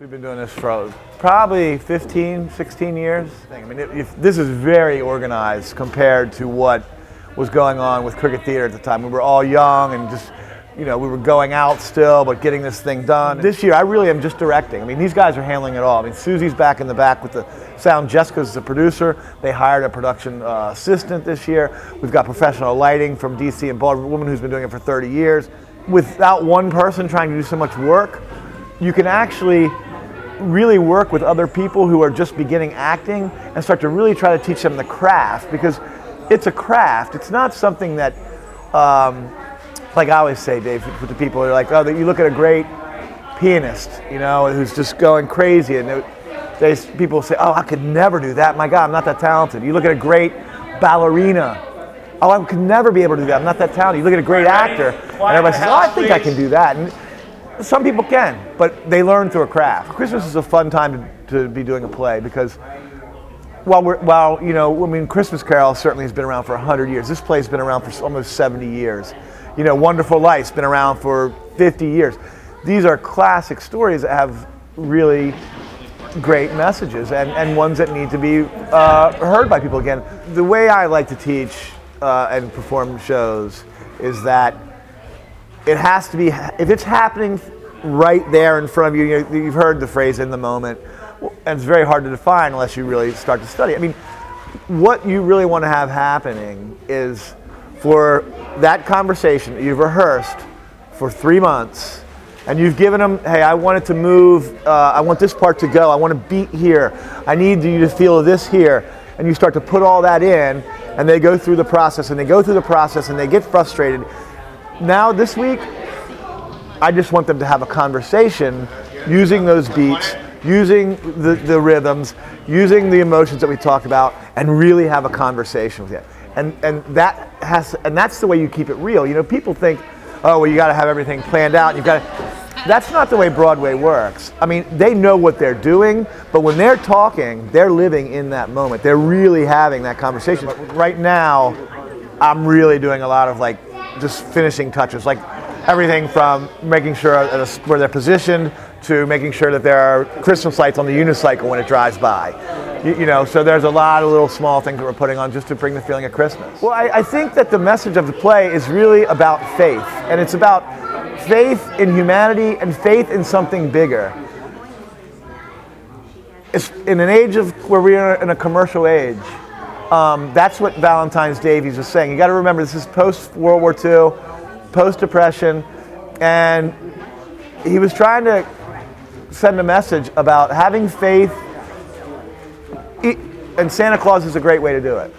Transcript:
We've been doing this for probably 15, 16 years. I mean, this is very organized compared to what was going on with Cricket Theater at the time. We were all young and just, we were going out still, but getting this thing done. This year, I really am just directing. I mean, these guys are handling it all. I mean, Susie's back in the back with the sound. Jessica's the producer. They hired a production assistant this year. We've got professional lighting from DC and Baltimore, a woman who's been doing it for 30 years. Without one person trying to do so much work, you can actually really work with other people who are just beginning acting and start to really try to teach them the craft, because it's a craft. It's not something that, like I always say, Dave, with the people who are like, oh, you look at a great pianist, who's just going crazy, and people say, oh, I could never do that. My God, I'm not that talented. You look at a great ballerina. Oh, I could never be able to do that. I'm not that talented. You look at a great actor, and everybody says, oh, I think I can do that. And some people can, but they learn through a craft. Christmas is a fun time to be doing a play, because Christmas Carol certainly has been around for 100 years. This play's been around for almost 70 years. Wonderful Life's been around for 50 years. These are classic stories that have really great messages and ones that need to be heard by people again. The way I like to teach and perform shows is that it has to be, if it's happening right there in front of you, you've heard the phrase "in the moment," and it's very hard to define unless you really start to study. I mean, what you really want to have happening is for that conversation that you've rehearsed for 3 months, and you've given them, hey, I want it to move, I want this part to go, I want to beat here, I need you to feel this here, and you start to put all that in, and they go through the process, and they get frustrated. Now this week, I just want them to have a conversation using those beats, using the rhythms, using the emotions that we talked about, and really have a conversation with you. And that's the way you keep it real. People think, oh, well, you got to have everything planned out. That's not the way Broadway works. I mean, they know what they're doing, but when they're talking, they're living in that moment. They're really having that conversation. Right now, I'm really doing a lot of just finishing touches, like everything from making sure where they're positioned to making sure that there are Christmas lights on the unicycle when it drives by. So there's a lot of little small things that we're putting on just to bring the feeling of Christmas. Well, I think that the message of the play is really about faith, and it's about faith in humanity and faith in something bigger. It's in an age where we are in a commercial age. That's what Valentine's Davies was saying. You got to remember, this is post-World War II, post-Depression, and he was trying to send a message about having faith, and Santa Claus is a great way to do it.